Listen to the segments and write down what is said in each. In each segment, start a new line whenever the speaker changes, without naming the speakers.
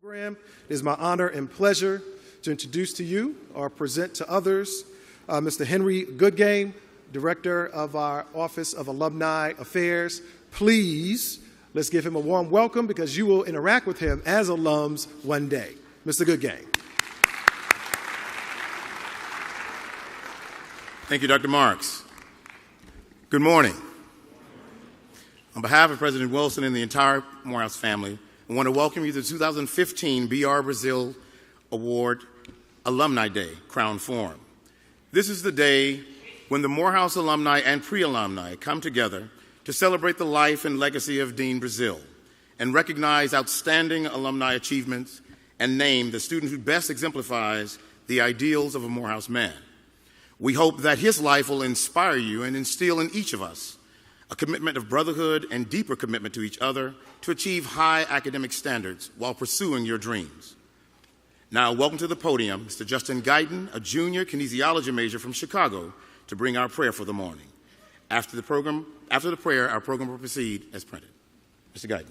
Program. It is my honor and pleasure to introduce to you or present to others Mr. Henry Goodgame, Director of our Office of Alumni Affairs. Please, let's give him a warm welcome because you will interact with him as alums one day. Mr. Goodgame.
Thank you, Dr. Marks. Good morning. On behalf of President Wilson and the entire Morehouse family, I want to welcome you to the 2015 B.R. Brazeal Award Alumni Day Crown Forum. This is the day when the Morehouse alumni and pre-alumni come together to celebrate the life and legacy of Dean Brazeal and recognize outstanding alumni achievements and name the student who best exemplifies the ideals of a Morehouse man. We hope that his life will inspire you and instill in each of us a commitment of brotherhood and deeper commitment to each other to achieve high academic standards while pursuing your dreams. Now, welcome to the podium, Mr. Justin Guyton, a junior kinesiology major from Chicago, to bring our prayer for the morning. After the prayer, our program will proceed as printed. Mr. Guyton.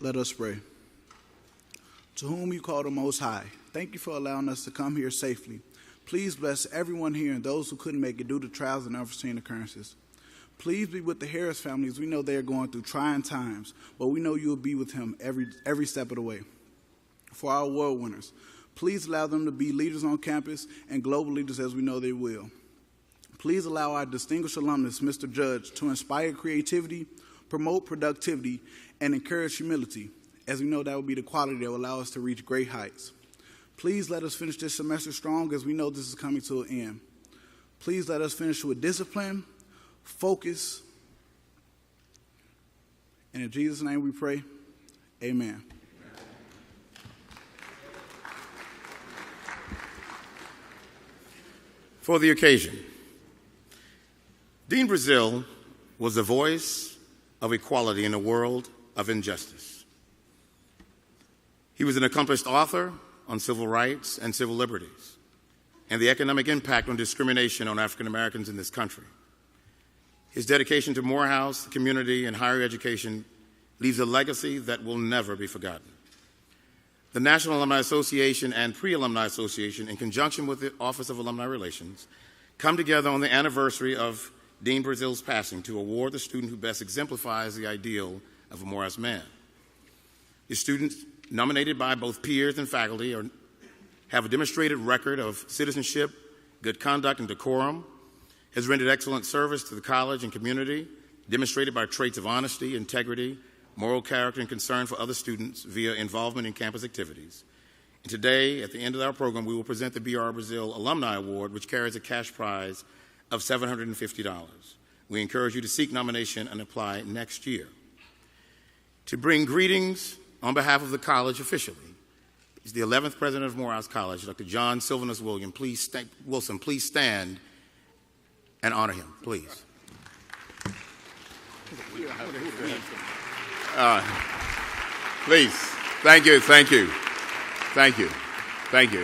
Let us pray. To whom you call the Most High, thank you for allowing us to come here safely. Please bless everyone here and those who couldn't make it due to trials and unforeseen occurrences. Please be with the Harris families. We know they are going through trying times, but we know you will be with him every step of the way. For our award winners, please allow them to be leaders on campus and global leaders as we know they will. Please allow our distinguished alumnus, Mr. Judge, to inspire creativity, promote productivity, and encourage humility, as we know that will be the quality that will allow us to reach great heights. Please let us finish this semester strong as we know this is coming to an end. Please let us finish with discipline, focus, and in Jesus' name we pray, amen.
For the occasion, Dean Brazeal was the voice of equality in a world of injustice. He was an accomplished author on civil rights and civil liberties and the economic impact on discrimination on African Americans in this country. His dedication to Morehouse, the community, and higher education leaves a legacy that will never be forgotten. The National Alumni Association and Pre-Alumni Association, in conjunction with the Office of Alumni Relations, come together on the anniversary of Dean Brazeal's passing to award the student who best exemplifies the ideal of a Morehouse man. His students, nominated by both peers and faculty, have a demonstrated record of citizenship, good conduct, and decorum, has rendered excellent service to the college and community, demonstrated by traits of honesty, integrity, moral character, and concern for other students via involvement in campus activities. And today, at the end of our program, we will present the B.R. Brazeal Alumni Award, which carries a cash prize of $750. We encourage you to seek nomination and apply next year. To bring greetings on behalf of the college officially is the 11th president of Morehouse College, Dr. John Sylvanus Wilson. Please stand and honor him, please.
Please. Thank you.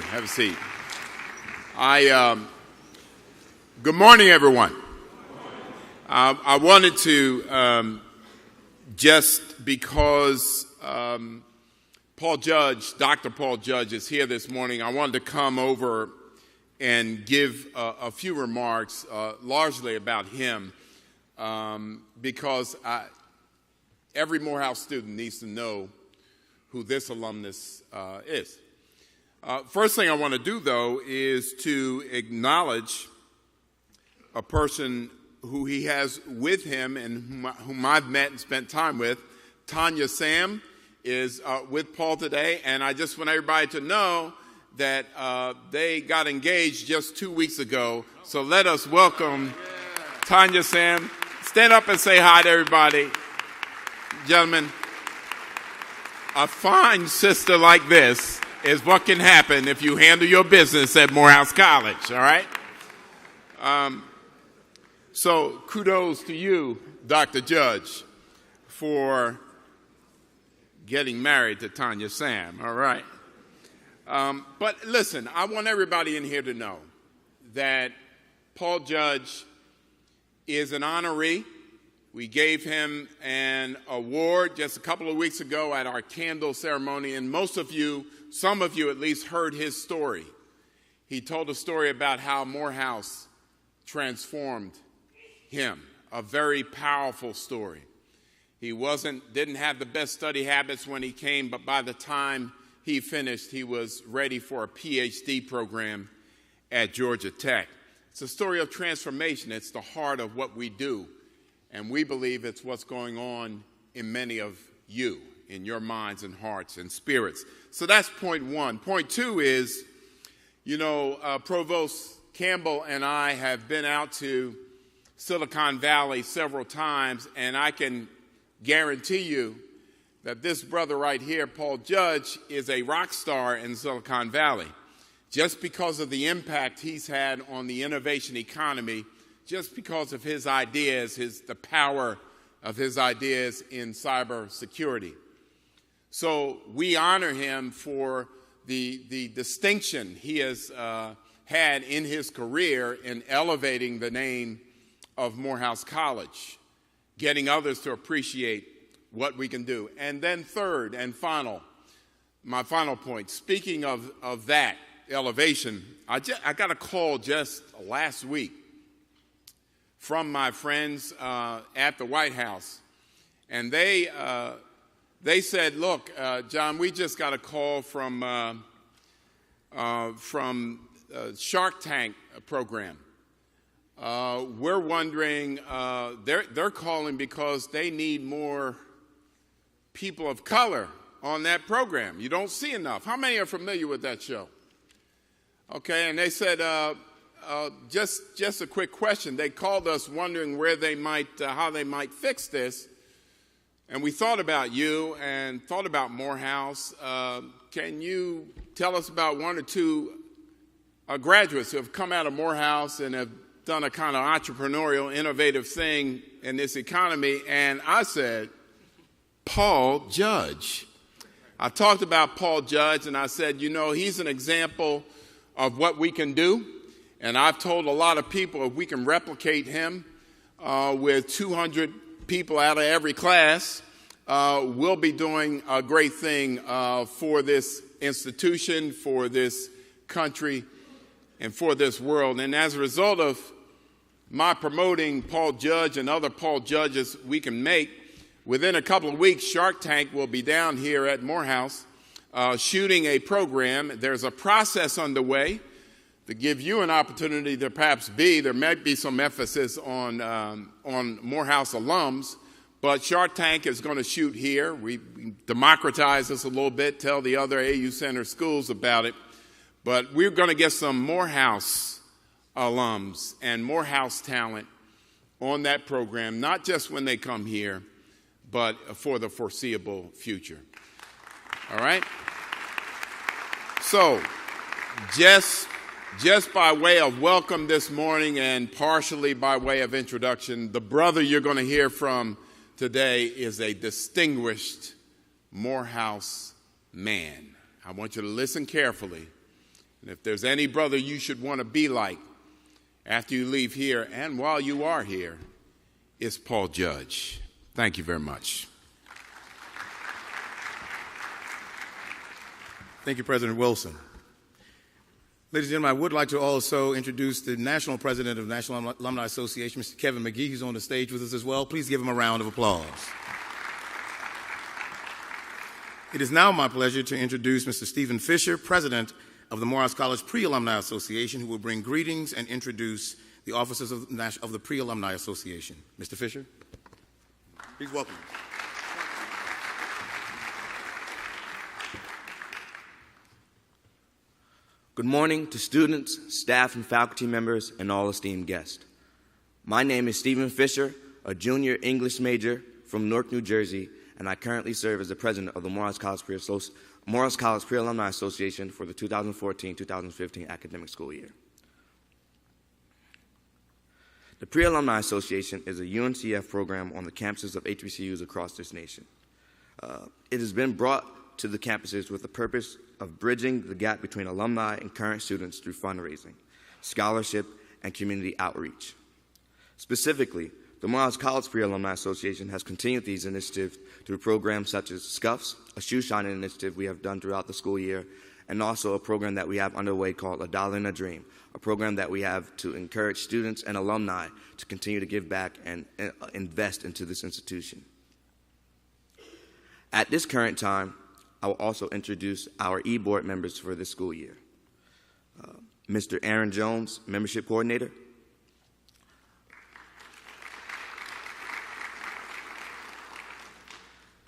Have a seat. Good morning, everyone. I wanted to, just because Dr. Paul Judge is here this morning, I wanted to come over and give a few remarks, largely about him, because every Morehouse student needs to know who this alumnus is. First thing I want to do, though, is to acknowledge a person who he has with him and whom I've met and spent time with. Tanya Sam is with Paul today, and I just want everybody to know that they got engaged just 2 weeks ago. So let us welcome Tanya Sam. Stand up and say hi to everybody. Gentlemen, a fine sister like this is what can happen if you handle your business at Morehouse College, all right? So kudos to you, Dr. Judge, for getting married to Tanya Sam, all right? But listen, I want everybody in here to know that Paul Judge is an honoree. We gave him an award just a couple of weeks ago at our candle ceremony, and some of you at least, heard his story. He told a story about how Morehouse transformed him, a very powerful story. He didn't have the best study habits when he came, but by the time he finished, he was ready for a PhD program at Georgia Tech. It's a story of transformation. It's the heart of what we do, and we believe it's what's going on in many of you, in your minds and hearts and spirits. So that's point one. Point two is, Provost Campbell and I have been out to Silicon Valley several times, and I can guarantee you that this brother right here, Paul Judge, is a rock star in Silicon Valley just because of the impact he's had on the innovation economy, just because of his ideas, the power of his ideas in cybersecurity. So we honor him for the distinction he has had in his career in elevating the name of Morehouse College, getting others to appreciate what we can do. And then third and my final point, speaking of that elevation, I got a call just last week from my friends at the White House, and they said, look, John, we just got a call from Shark Tank program. We're wondering, they're calling because they need more people of color on that program. You don't see enough. How many are familiar with that show? Okay, and they said, just a quick question. They called us wondering how they might fix this. And we thought about you and thought about Morehouse. Can you tell us about one or two graduates who have come out of Morehouse and have done a kind of entrepreneurial, innovative thing in this economy? And I said, Paul Judge. I talked about Paul Judge, and I said, he's an example of what we can do. And I've told a lot of people if we can replicate him with 200 people out of every class, we'll be doing a great thing for this institution, for this country, and for this world. And as a result of my promoting Paul Judge and other Paul Judges we can make, within a couple of weeks, Shark Tank will be down here at Morehouse shooting a program. There's a process underway to give you an opportunity to perhaps there might be some emphasis on Morehouse alums, but Shark Tank is going to shoot here. We democratize this a little bit, tell the other AU Center schools about it, but we're going to get some Morehouse alums and Morehouse talent on that program, not just when they come here, but for the foreseeable future. All right? So, just by way of welcome this morning and partially by way of introduction, the brother you're going to hear from today is a distinguished Morehouse man. I want you to listen carefully. And if there's any brother you should want to be like after you leave here and while you are here, it's Paul Judge. Thank you very much.
Thank you, President Wilson. Ladies and gentlemen, I would like to also introduce the National President of the National Alumni Association, Mr. Kevin McGee, who's on the stage with us as well. Please give him a round of applause. It is now my pleasure to introduce Mr. Stephen Fisher, President of the Morehouse College Pre-Alumni Association, who will bring greetings and introduce the officers of the Pre-Alumni Association. Mr. Fisher, please welcome.
Good morning to students, staff, and faculty members, and all esteemed guests. My name is Stephen Fisher, a junior English major from Newark, New Jersey, and I currently serve as the president of the Morehouse College Pre-Alumni Association for the 2014-2015 academic school year. The Pre-Alumni Association is a UNCF program on the campuses of HBCUs across this nation. It has been brought to the campuses with the purpose of bridging the gap between alumni and current students through fundraising, scholarship, and community outreach. Specifically, the Morehouse College Pre-Alumni Association has continued these initiatives through programs such as Scuffs, a shoe shining initiative we have done throughout the school year, and also a program that we have underway called A Dollar in a Dream, a program that we have to encourage students and alumni to continue to give back and invest into this institution. At this current time, I will also introduce our e-board members for this school year. Mr. Aaron Jones, Membership Coordinator.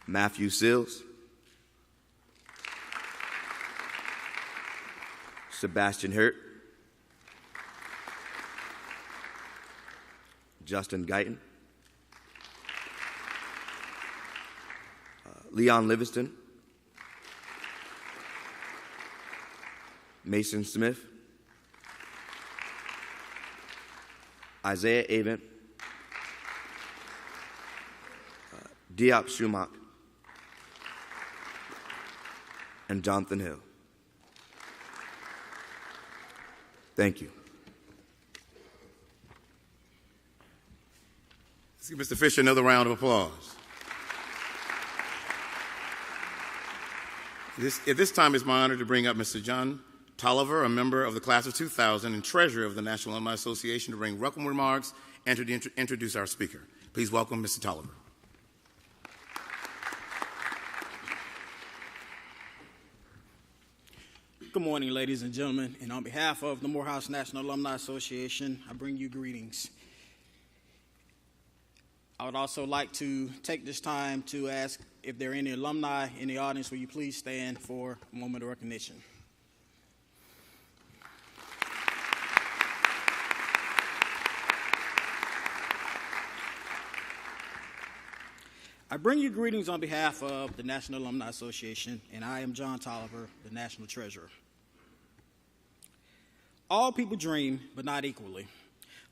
Matthew Sills. Sebastian Hurt. Justin Guyton. Leon Livingston. Mason Smith. Isaiah Avent. Diop Schumacher. And Jonathan Hill. Thank you.
Let's give Mr. Fisher another round of applause. At this time, it's my honor to bring up Mr. John Tolliver, a member of the class of 2000 and treasurer of the National Alumni Association, to bring welcome remarks and to introduce our speaker. Please welcome Mr. Tolliver.
Good morning, ladies and gentlemen, and on behalf of the Morehouse National Alumni Association, I bring you greetings. I would also like to take this time to ask if there are any alumni in the audience, will you please stand for a moment of recognition. I bring you greetings on behalf of the National Alumni Association, and I am John Tolliver, the National Treasurer. All people dream, but not equally.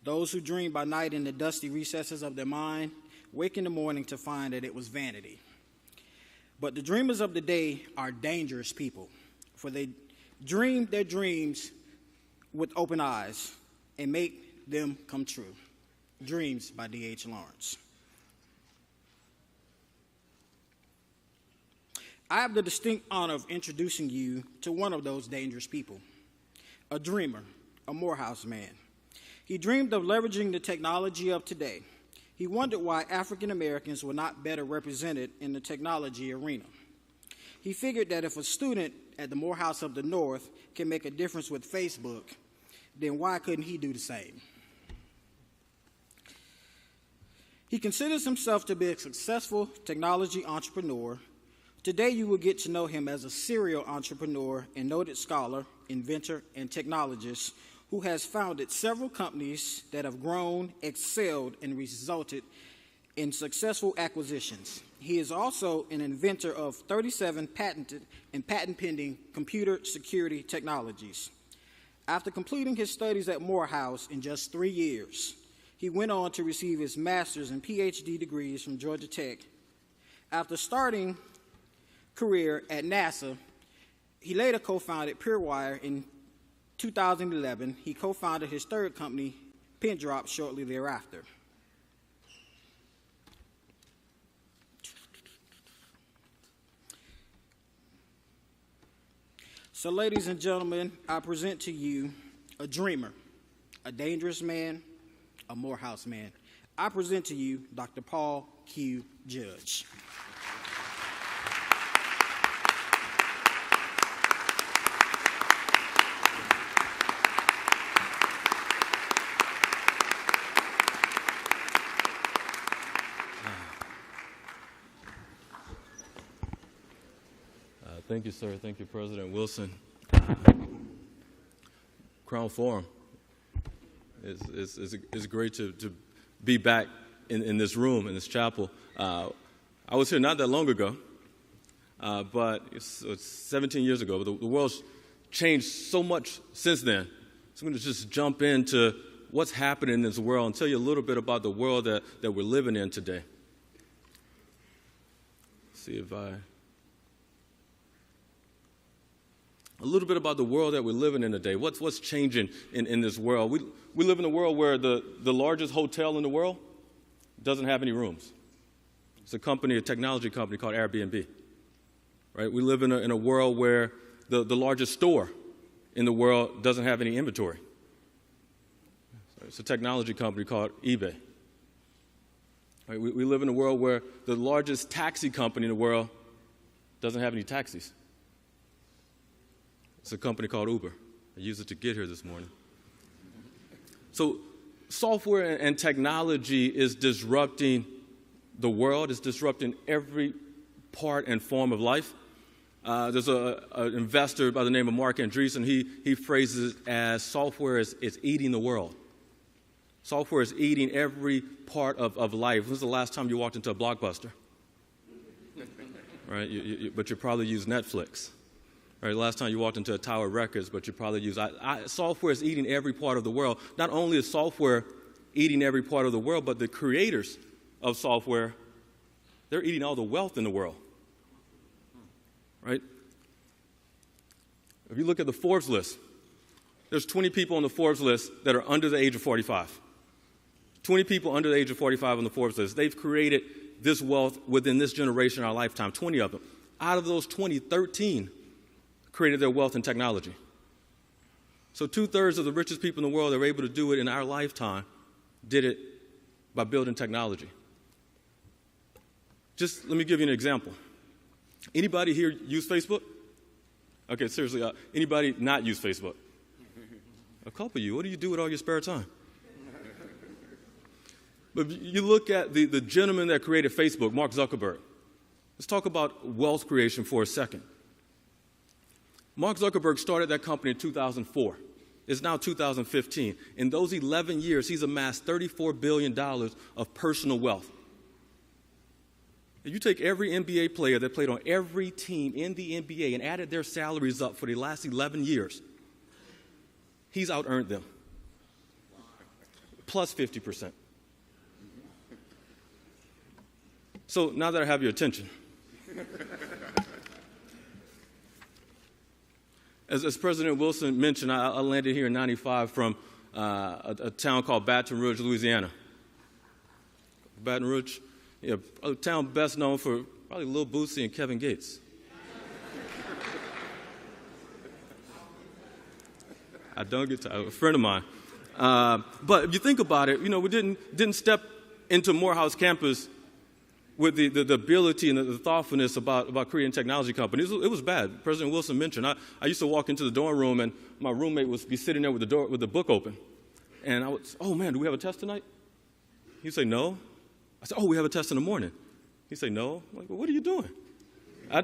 Those who dream by night in the dusty recesses of their mind wake in the morning to find that it was vanity. But the dreamers of the day are dangerous people, for they dream their dreams with open eyes and make them come true. Dreams by D.H. Lawrence. I have the distinct honor of introducing you to one of those dangerous people, a dreamer, a Morehouse man. He dreamed of leveraging the technology of today. He wondered why African Americans were not better represented in the technology arena. He figured that if a student at the Morehouse of the North can make a difference with Facebook, then why couldn't he do the same? He considers himself to be a successful technology entrepreneur. Today, you will get to know him as a serial entrepreneur and noted scholar, inventor, and technologist who has founded several companies that have grown, excelled, and resulted in successful acquisitions. He is also an inventor of 37 patented and patent-pending computer security technologies. After completing his studies at Morehouse in just 3 years, he went on to receive his master's and PhD degrees from Georgia Tech. After starting career at NASA, he later co-founded PureWire in 2011. He co-founded his third company, PinDrop, shortly thereafter. So, ladies and gentlemen, I present to you a dreamer, a dangerous man, a Morehouse man. I present to you Dr. Paul Q. Judge.
Thank you, sir. Thank you, President Wilson. Crown Forum. It's great to be back in this room, in this chapel. I was here not that long ago, but it's 17 years ago. But the world's changed so much since then. So I'm going to just jump into what's happening in this world and tell you a little bit about the world that we're living in today. Let's see if I... a little bit about the world that we're living in today. What's changing in this world? We live in a world where the largest hotel in the world doesn't have any rooms. It's a technology company called Airbnb. Right? We live in a world where the largest store in the world doesn't have any inventory. It's a technology company called eBay. Right? We live in a world where the largest taxi company in the world doesn't have any taxis. It's a company called Uber. I used it to get here this morning. So software and technology is disrupting the world. It's disrupting every part and form of life. There's an investor by the name of Mark Andreessen. He phrases it as software is eating the world. Software is eating every part of life. When was the last time you walked into a Blockbuster? Right? But you probably use Netflix. Right? Last time you walked into a Tower Records, but you probably use... software is eating every part of the world. Not only is software eating every part of the world, but the creators of software, they're eating all the wealth in the world. Right? If you look at the Forbes list, there's 20 people on the Forbes list that are under the age of 45. 20 people under the age of 45 on the Forbes list. They've created this wealth within this generation, our lifetime, 20 of them. Out of those 20, 13 created their wealth in technology. So 2/3 of the richest people in the world that were able to do it in our lifetime did it by building technology. Just let me give you an example. Anybody here use Facebook? Okay, seriously, anybody not use Facebook? A couple of you. What do you do with all your spare time? But you look at the gentleman that created Facebook, Mark Zuckerberg. Let's talk about wealth creation for a second. Mark Zuckerberg started that company in 2004. It's now 2015. In those 11 years, he's amassed $34 billion of personal wealth. If you take every NBA player that played on every team in the NBA and added their salaries up for the last 11 years, he's out-earned them. Plus 50%. So now that I have your attention, as President Wilson mentioned, I landed here in 95 from a town called Baton Rouge, Louisiana. Baton Rouge, yeah, a town best known for probably Lil Boosie and Kevin Gates. I don't get to, a friend of mine. But if you think about it, we didn't step into Morehouse campus with the ability and the thoughtfulness about creating technology companies. It was bad. President Wilson mentioned, I used to walk into the dorm room and my roommate would be sitting there with the book open. And I would say, oh man, do we have a test tonight? He'd say, no. I said, oh, we have a test in the morning. He'd say, no. I'm like, well, what are you doing? I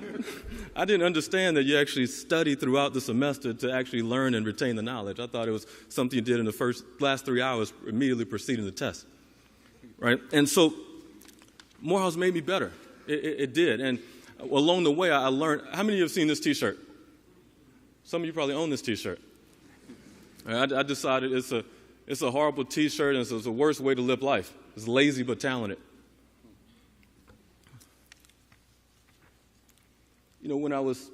didn't understand that you actually study throughout the semester to actually learn and retain the knowledge. I thought it was something you did in the last 3 hours immediately preceding the test. Right? And so Morehouse made me better. It did. And along the way, I learned. How many of you have seen this T-shirt? Some of you probably own this T-shirt. I decided it's a horrible T-shirt, and it's the worst way to live life. It's lazy but talented. When I was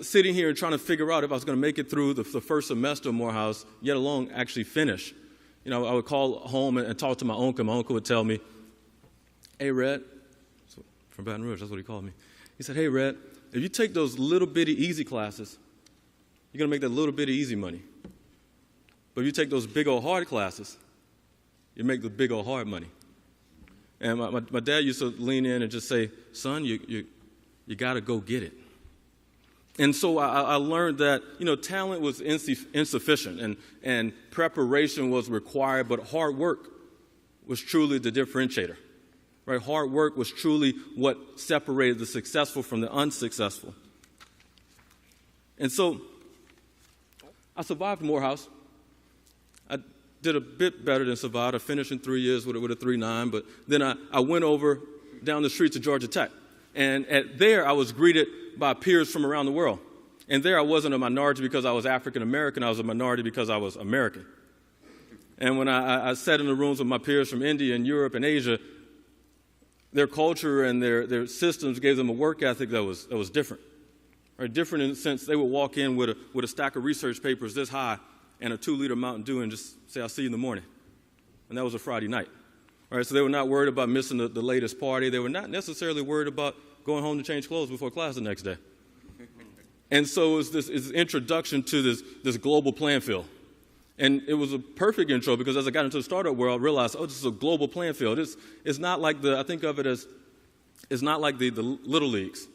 sitting here trying to figure out if I was going to make it through the first semester of Morehouse, yet alone actually finish, I would call home and talk to my uncle. My uncle would tell me, hey, Red, from Baton Rouge, that's what he called me. He said, hey, Red, if you take those little bitty easy classes, you're going to make that little bitty easy money. But if you take those big old hard classes, you make the big old hard money. And my dad used to lean in and just say, son, you got to go get it. And so I learned that, talent was insufficient and preparation was required, but hard work was truly the differentiator. Right? Hard work was truly what separated the successful from the unsuccessful. And so I survived Morehouse. I did a bit better than survived. I finished in 3 years with a 3.9, but then I went over down the street to Georgia Tech. And there I was greeted by peers from around the world. And there I wasn't a minority because I was African American. I was a minority because I was American. And when I sat in the rooms with my peers from India and Europe and Asia, their culture and their systems gave them a work ethic that was different. Right? Different in the sense they would walk in with a stack of research papers this high and a 2-liter Mountain Dew and just say, "I'll see you in the morning." And that was a Friday night. All right, so they were not worried about missing the latest party. They were not necessarily worried about going home to change clothes before class the next day. And so it was this introduction to this global playing field. And it was a perfect intro because as I got into the startup world, I realized, this is a global playing field. It's not like I think of it as, it's not like the little leagues.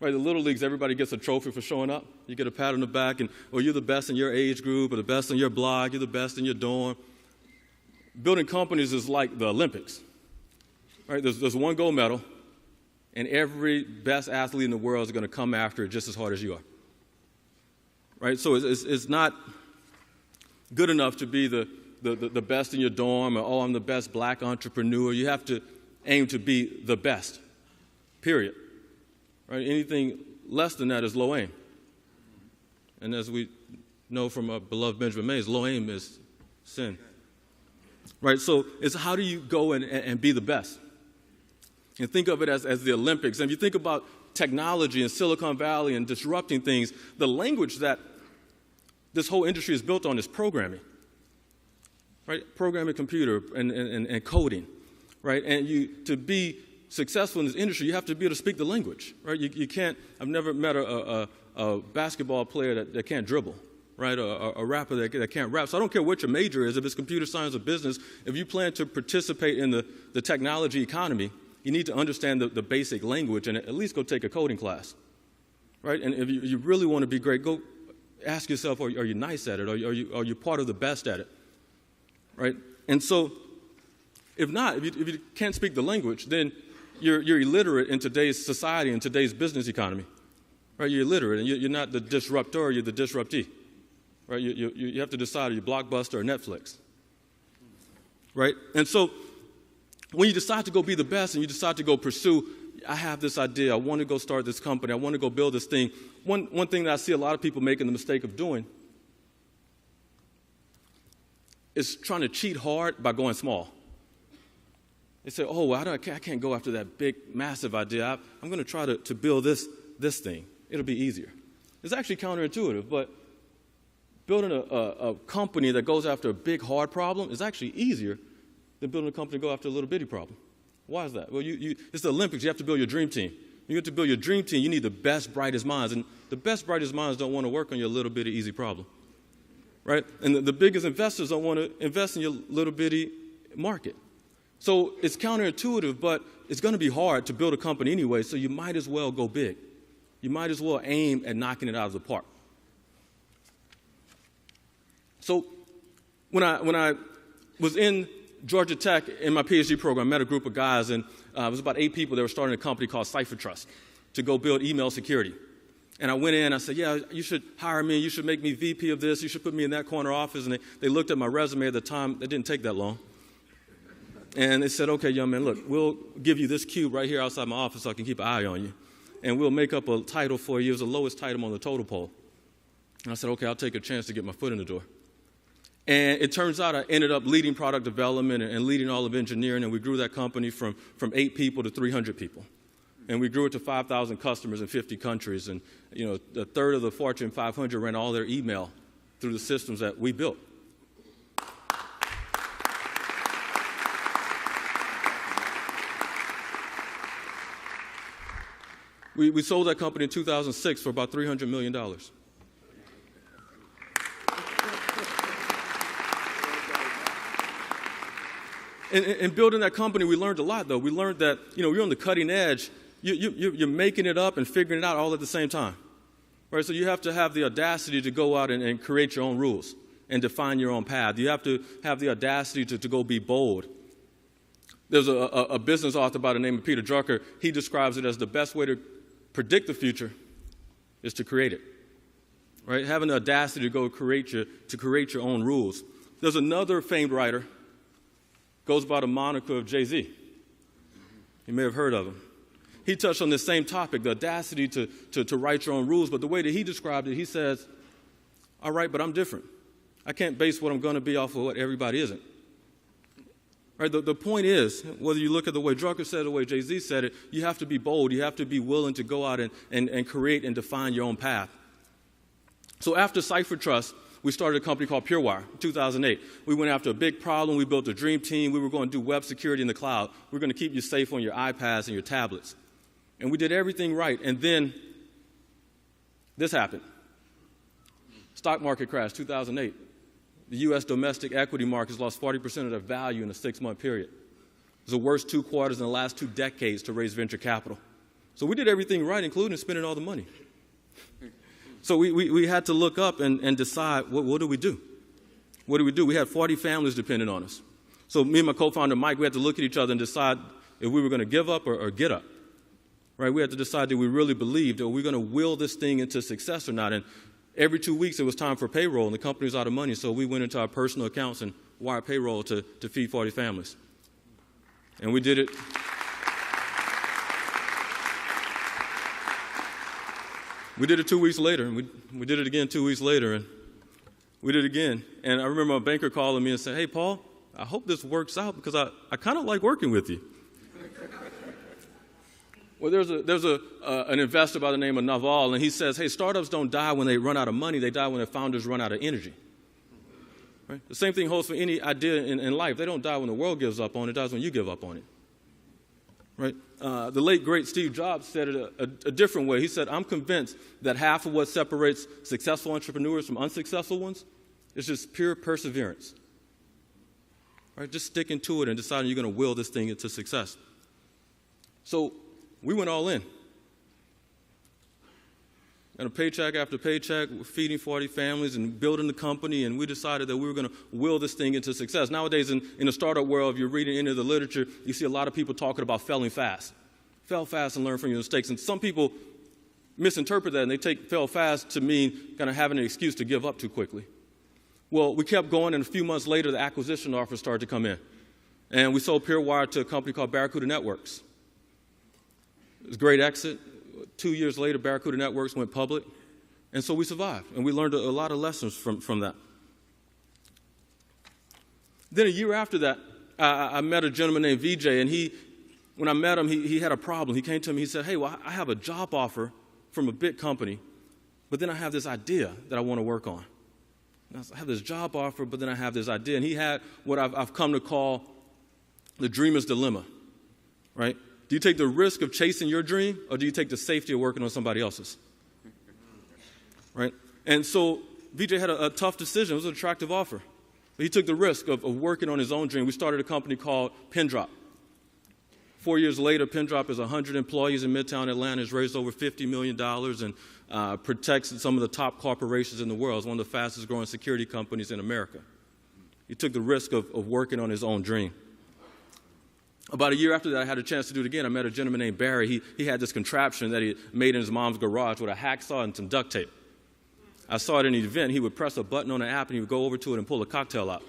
Right, the little leagues, everybody gets a trophy for showing up. You get a pat on the back, and you're the best in your age group, or the best in your block, you're the best in your dorm. Building companies is like the Olympics. Right, there's one gold medal, and every best athlete in the world is going to come after it just as hard as you are. Right, so it's not good enough to be the best in your dorm, or I'm the best black entrepreneur. You have to aim to be the best, period. Right? Anything less than that is low aim. And as we know from our beloved Benjamin Mays, low aim is sin. Right? So it's how do you go and be the best? And think of it as the Olympics. And if you think about technology in Silicon Valley and disrupting things, the language that this whole industry is built on is programming. Right? Programming computer and coding. Right? And to be successful in this industry, you have to be able to speak the language, right? You can't. I've never met a basketball player that can't dribble, right? A rapper that can't rap. So I don't care what your major is, if it's computer science or business. If you plan to participate in the technology economy, you need to understand the basic language and at least go take a coding class, right? And if you really want to be great, go ask yourself: Are you nice at it? Are you part of the best at it, right? And so, if not, if you can't speak the language, then you're illiterate in today's society, in today's business economy, right? You're illiterate, and you're not the disruptor, you're the disruptee, right? You have to decide, are you Blockbuster or Netflix, right? And so when you decide to go be the best and you decide to go pursue, I have this idea, I want to go start this company, I want to go build this thing, one thing that I see a lot of people making the mistake of doing is trying to cheat hard by going small. They say, I can't go after that big, massive idea. I'm going to try to build this thing. It'll be easier. It's actually counterintuitive, but building a company that goes after a big, hard problem is actually easier than building a company to go after a little bitty problem. Why is that? Well, it's the Olympics. You have to build your dream team. You have to build your dream team. You need the best, brightest minds. And the best, brightest minds don't want to work on your little bitty, easy problem. Right? And the biggest investors don't want to invest in your little bitty market. So it's counterintuitive, but it's going to be hard to build a company anyway, so you might as well go big. You might as well aim at knocking it out of the park. So when I was in Georgia Tech in my PhD program, I met a group of guys, and it was about 8 people that were starting a company called Cipher Trust to go build email security. And I went in, I said, you should hire me, you should make me VP of this, you should put me in that corner office. And they looked at my resume at the time. It didn't take that long. And they said, okay, young man, look, we'll give you this cube right here outside my office so I can keep an eye on you. And we'll make up a title for you. It was the lowest title on the totem pole. And I said, okay, I'll take a chance to get my foot in the door. And it turns out I ended up leading product development and leading all of engineering, and we grew that company from 8 people to 300 people. And we grew it to 5,000 customers in 50 countries. And, a third of the Fortune 500 ran all their email through the systems that we built. We sold that company in 2006 for about $300 million. In building that company, we learned a lot, though. We learned that, you're on the cutting edge. You're making it up and figuring it out all at the same time. Right? So you have to have the audacity to go out and create your own rules and define your own path. You have to have the audacity to go be bold. There's a business author by the name of Peter Drucker. He describes it as the best way to predict the future is to create it. Right? Having the audacity to go create your own rules. There's another famed writer, goes by the moniker of Jay-Z. You may have heard of him. He touched on this same topic, the audacity to write your own rules, but the way that he described it, he says, all right, but I'm different. I can't base what I'm going to be off of what everybody isn't. Right? The point is, whether you look at the way Drucker said it, the way Jay-Z said it, you have to be bold. You have to be willing to go out and create and define your own path. So after Cipher Trust, we started a company called PureWire in 2008. We went after a big problem. We built a dream team. We were going to do web security in the cloud. We were going to keep you safe on your iPads and your tablets. And we did everything right. And then this happened. Stock market crash, 2008. The U.S. domestic equity markets lost 40% of their value in a 6-month period. It was the worst 2 quarters in the last 2 decades to raise venture capital. So we did everything right, including spending all the money. So we had to look up and decide, what do we do? What do we do? We had 40 families depending on us. So me and my co-founder, Mike, we had to look at each other and decide if we were going to give up or get up. Right? We had to decide, did we really believe that we're going to will this thing into success or not? And every 2 weeks, it was time for payroll, and the company was out of money, so we went into our personal accounts and wired payroll to feed 40 families. And we did it. We did it 2 weeks later, and we did it again 2 weeks later, and we did it again. And I remember a banker calling me and saying, hey, Paul, I hope this works out because I kind of like working with you. Well, there's an investor by the name of Naval, and he says, hey, startups don't die when they run out of money. They die when their founders run out of energy. Right? The same thing holds for any idea in life. They don't die when the world gives up on it. It dies when you give up on it. Right? The late, great Steve Jobs said it a different way. He said, I'm convinced that half of what separates successful entrepreneurs from unsuccessful ones is just pure perseverance. Right? Just sticking to it and deciding you're going to will this thing into success. So we went all in. And a paycheck after paycheck, feeding 40 families and building the company, and we decided that we were going to will this thing into success. Nowadays, in the startup world, if you're reading any of the literature, you see a lot of people talking about failing fast. Fail fast and learn from your mistakes. And some people misinterpret that, and they take fail fast to mean kind of having an excuse to give up too quickly. Well, we kept going, and a few months later, the acquisition offers started to come in. And we sold PureWire to a company called Barracuda Networks. It was a great exit. 2 years later, Barracuda Networks went public, and so we survived, and we learned a lot of lessons from that. Then a year after that, I met a gentleman named VJ, and when I met him, he had a problem. He came to me, he said, hey, well, I have a job offer from a big company, but then I have this idea that I want to work on. And I have this job offer, but then I have this idea, and he had what I've come to call the dreamer's dilemma, right? Do you take the risk of chasing your dream, or do you take the safety of working on somebody else's? Right? And so VJ had a tough decision. It was an attractive offer. But he took the risk of working on his own dream. We started a company called Pindrop. 4 years later, Pindrop is 100 employees in Midtown Atlanta, has raised over $50 million, and protects some of the top corporations in the world. It's one of the fastest growing security companies in America. He took the risk of working on his own dream. About a year after that, I had a chance to do it again. I met a gentleman named Barry. He had this contraption that he made in his mom's garage with a hacksaw and some duct tape. I saw it in an event. He would press a button on an app, and he would go over to it and pull a cocktail out.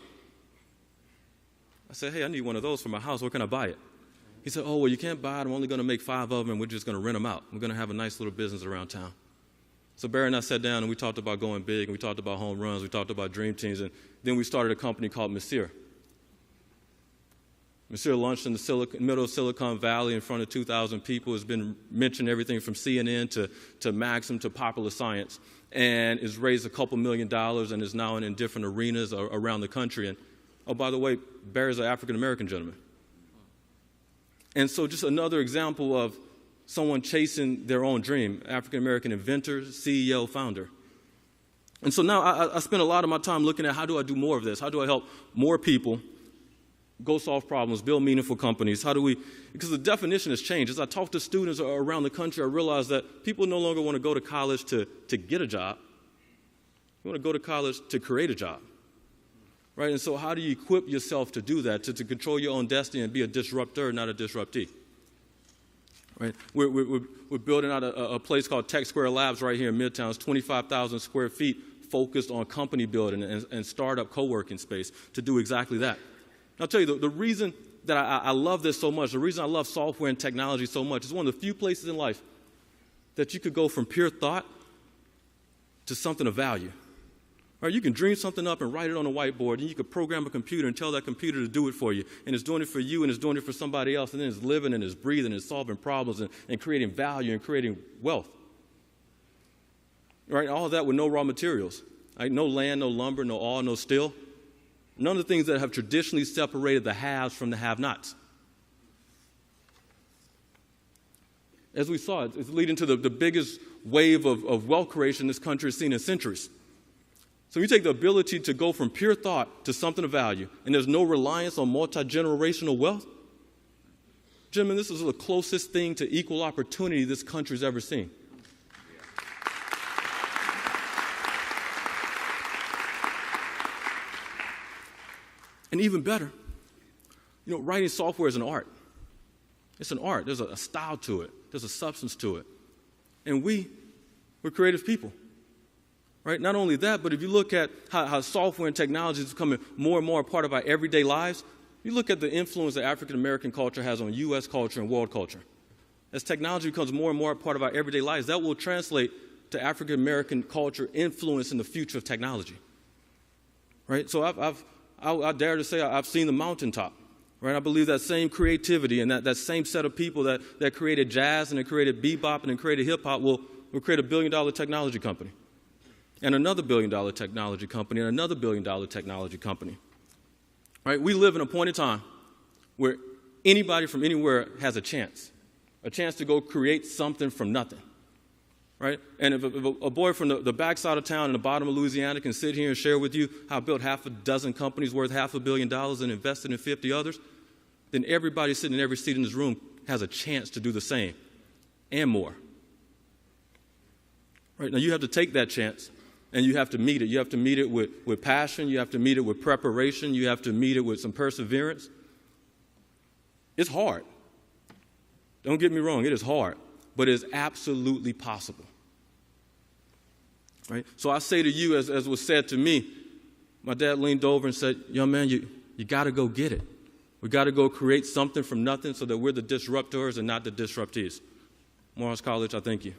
I said, hey, I need one of those for my house. Where can I buy it? He said, oh, well, you can't buy it. I'm only going to make 5 of them, and we're just going to rent them out. We're going to have a nice little business around town. So Barry and I sat down, and we talked about going big, and we talked about home runs. We talked about dream teams, and then we started a company called Monsieur. Monsieur launched in the middle of Silicon Valley in front of 2,000 people. Has been mentioned everything from CNN to Maxim to Popular Science, and has raised a couple $1 million and is now in different arenas around the country. And, oh, by the way, Barry's an African-American gentleman. And so just another example of someone chasing their own dream, African-American inventor, CEO, founder. And so now I spend a lot of my time looking at how do I do more of this? How do I help more people go solve problems, build meaningful companies? How do we, because the definition has changed. As I talk to students around the country, I realize that people no longer want to go to college to get a job. They want to go to college to create a job, right? And so how do you equip yourself to do that, to control your own destiny and be a disruptor, not a disruptee? Right? We're building out a place called Tech Square Labs right here in Midtown. It's 25,000 square feet focused on company building and startup co-working space to do exactly that. I'll tell you, the reason that I love this so much, the reason I love software and technology so much, is one of the few places in life that you could go from pure thought to something of value. Right? You can dream something up and write it on a whiteboard, and you can program a computer and tell that computer to do it for you, and it's doing it for you and it's doing it for somebody else, and then it's living and it's breathing and it's solving problems and creating value and creating wealth. Right? All of that with no raw materials. Right? No land, no lumber, no oil, no steel. None of the things that have traditionally separated the haves from the have-nots. As we saw, it's leading to the biggest wave of wealth creation this country has seen in centuries. So you take the ability to go from pure thought to something of value, and there's no reliance on multi-generational wealth. Gentlemen, this is the closest thing to equal opportunity this country's ever seen. And even better, writing software is an art. It's an art. There's a style to it. There's a substance to it. And we're creative people. Right? Not only that, but if you look at how software and technology is becoming more and more a part of our everyday lives, you look at the influence that African-American culture has on U.S. culture and world culture. As technology becomes more and more a part of our everyday lives, that will translate to African-American culture influence in the future of technology. Right? So I dare to say I've seen the mountaintop. Right? I believe that same creativity and that same set of people that created jazz and that created bebop and that created hip-hop will create $1 billion technology company. And another $1 billion technology company, and another $1 billion technology company. Right? We live in a point in time where anybody from anywhere has a chance to go create something from nothing. Right? And if a boy from the backside of town in the bottom of Louisiana can sit here and share with you how I built half a dozen companies worth $500 million and invested in 50 others, then everybody sitting in every seat in this room has a chance to do the same and more. Right? Now you have to take that chance. And you have to meet it. You have to meet it with passion. You have to meet it with preparation. You have to meet it with some perseverance. It's hard. Don't get me wrong. It is hard. But it is absolutely possible. Right? So I say to you, as was said to me, my dad leaned over and said, young man, you got to go get it. We got to go create something from nothing so that we're the disruptors and not the disruptees. Morehouse College, I thank you.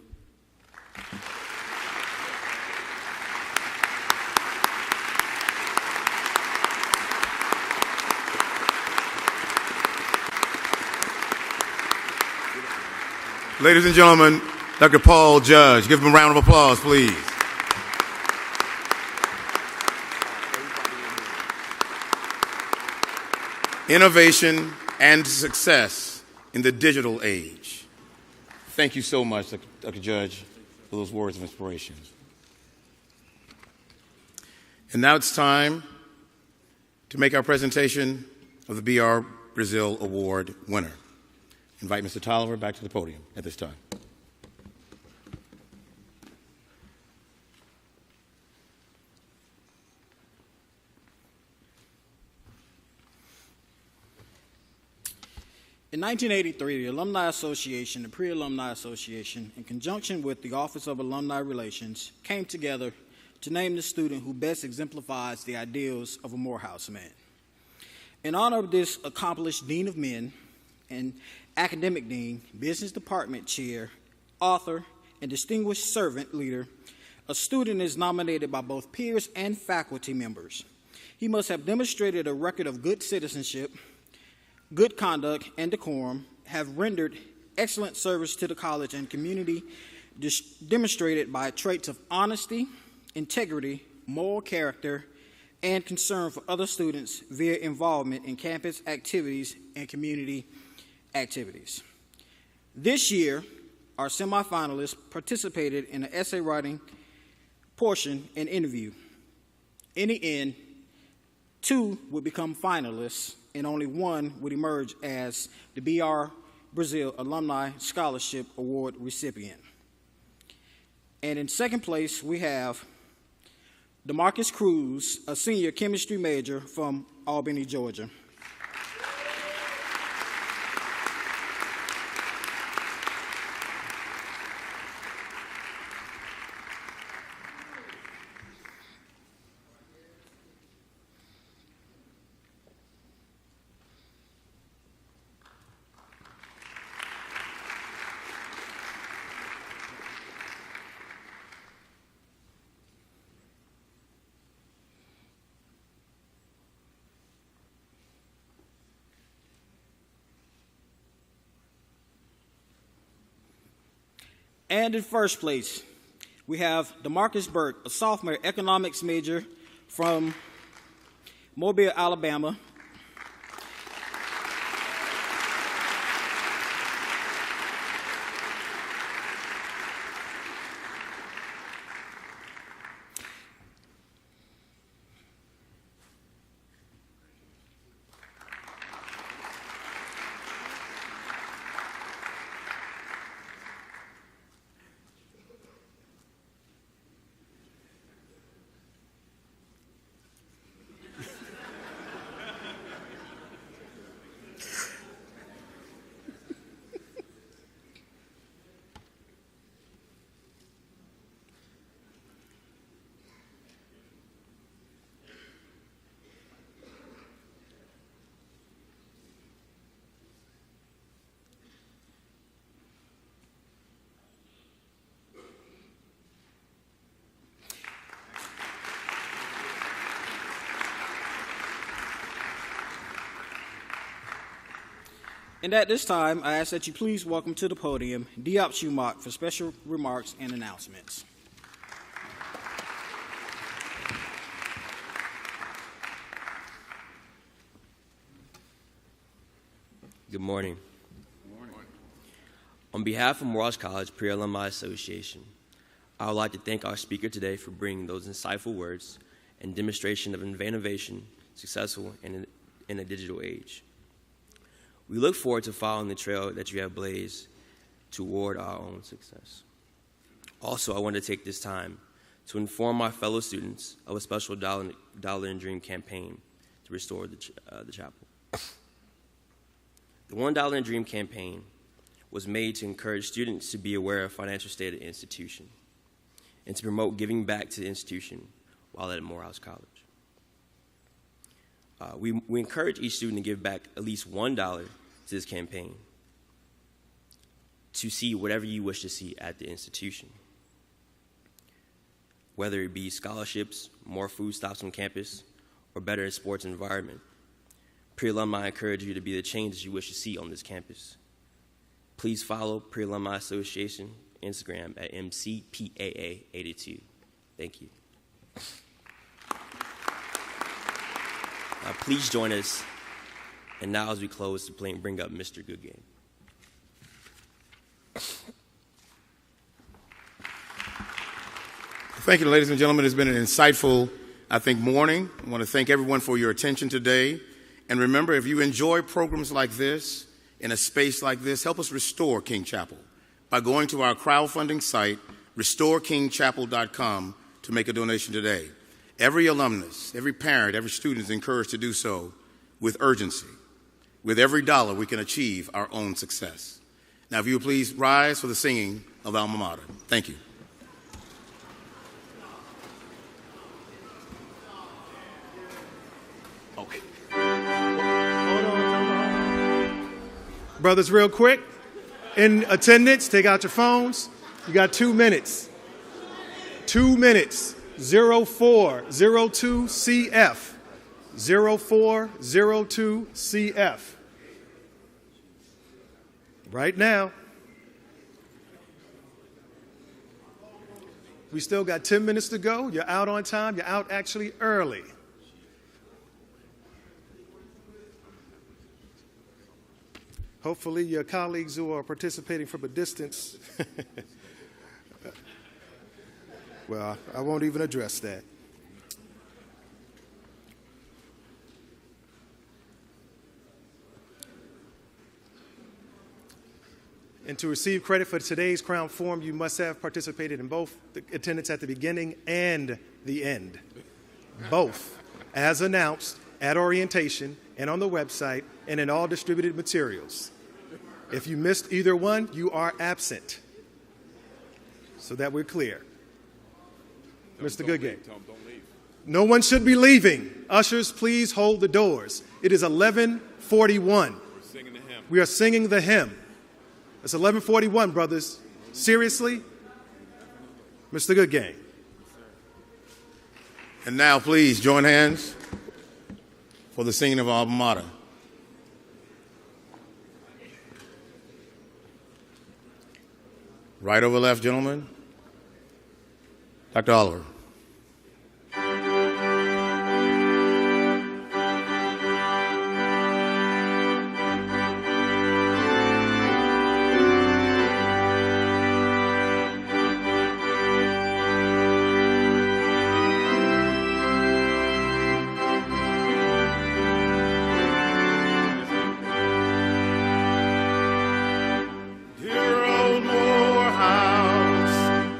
Ladies and gentlemen, Dr. Paul Judge. Give him a round of applause, please. Innovation and success in the digital age. Thank you so much, Dr. Judge, for those words of inspiration. And now it's time to make our presentation of the B.R. Brazeal Award winner. Invite Mr. Tolliver back to the podium at this time.
In 1983, the Alumni Association, the Pre-Alumni Association, in conjunction with the Office of Alumni Relations, came together to name the student who best exemplifies the ideals of a Morehouse man. In honor of this accomplished Dean of Men and Academic Dean, Business Department Chair, author, and distinguished servant leader, a student is nominated by both peers and faculty members. He must have demonstrated a record of good citizenship, good conduct, and decorum, have rendered excellent service to the college and community, demonstrated by traits of honesty, integrity, moral character, and concern for other students via involvement in campus activities and community activities. This year, our semifinalists participated in an essay writing portion and interview. In the end, 2 would become finalists, and only 1 would emerge as the B.R. Brazeal Alumni Scholarship Award recipient. And in second place, we have DeMarcus Cruz, a senior chemistry major from Albany, Georgia. And in first place, we have DeMarcus Burke, a sophomore economics major from Mobile, Alabama. And at this time, I ask that you please welcome to the podium Diop Schumacher for special remarks and announcements.
Good morning. Good morning. On behalf of Morehouse College Pre-Alumni Association, I would like to thank our speaker today for bringing those insightful words and demonstration of innovation successful in a digital age. We look forward to following the trail that you have blazed toward our own success. Also, I want to take this time to inform my fellow students of a special Dollar and Dream campaign to restore the chapel. The $1 and Dream campaign was made to encourage students to be aware of financial state of the institution and to promote giving back to the institution while at Morehouse College. We encourage each student to give back at least $1 to this campaign to see whatever you wish to see at the institution, whether it be scholarships, more food stops on campus, or better sports environment. Pre-alumni encourage you to be the changes you wish to see on this campus. Please follow Pre-Alumni Association Instagram at MCPAA82. Thank you. Please join us. And now as we close, to bring up Mr. Goodgame.
Thank you, ladies and gentlemen. It's been an insightful, I think, morning. I want to thank everyone for your attention today. And remember, if you enjoy programs like this, in a space like this, help us restore King Chapel by going to our crowdfunding site, restorekingchapel.com, to make a donation today. Every alumnus, every parent, every student is encouraged to do so with urgency. With every dollar, we can achieve our own success. Now, if you would please rise for the singing of Alma Mater. Thank you.
Okay. Brothers, real quick, in attendance, take out your phones. You got 2 minutes. 2 minutes. 0402 CF. 0402 CF. Right now. We still got 10 minutes to go. You're out on time. You're out actually early. Hopefully your colleagues who are participating from a distance, well, I won't even address that. And to receive credit for today's Crown Forum, you must have participated in both the attendance at the beginning and the end. Both, as announced at orientation and on the website and in all distributed materials. If you missed either one, you are absent. So that we're clear. Mr. Goodgame. No one should be leaving. Ushers, please hold the doors. It is 11:41. We are singing the hymn. It's 11:41, brothers. Seriously? Mr. Goodgame.
And now, please join hands for the singing of Alma Mater. Right. Right over left, gentlemen. Dr. Oliver.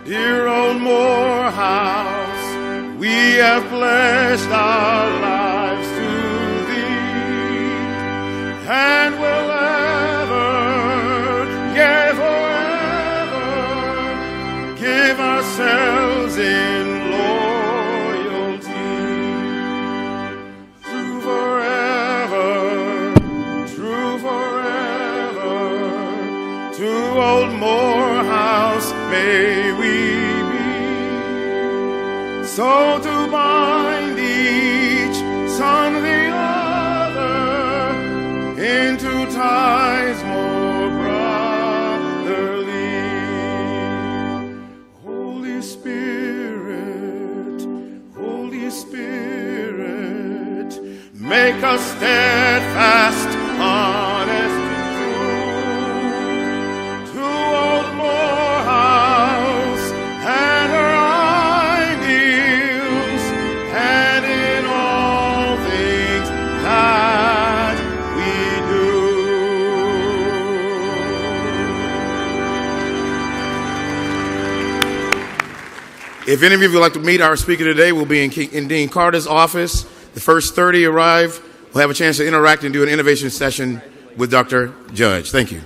Dear old Morehouse, we have pledged our lives to thee, and will ever, yea, forever, give ourselves in loyalty. True forever, to old Morehouse may we be, so to bind each son the other into ties more brotherly. Holy Spirit, make us steadfast, honest, to old Morehouse and her ideals, and in all things that we do.
If any of you would like to meet our speaker today, we'll be in Dean Carter's office. The first 30 arrive. We'll have a chance to interact and do an innovation session with Dr. Judge. Thank you.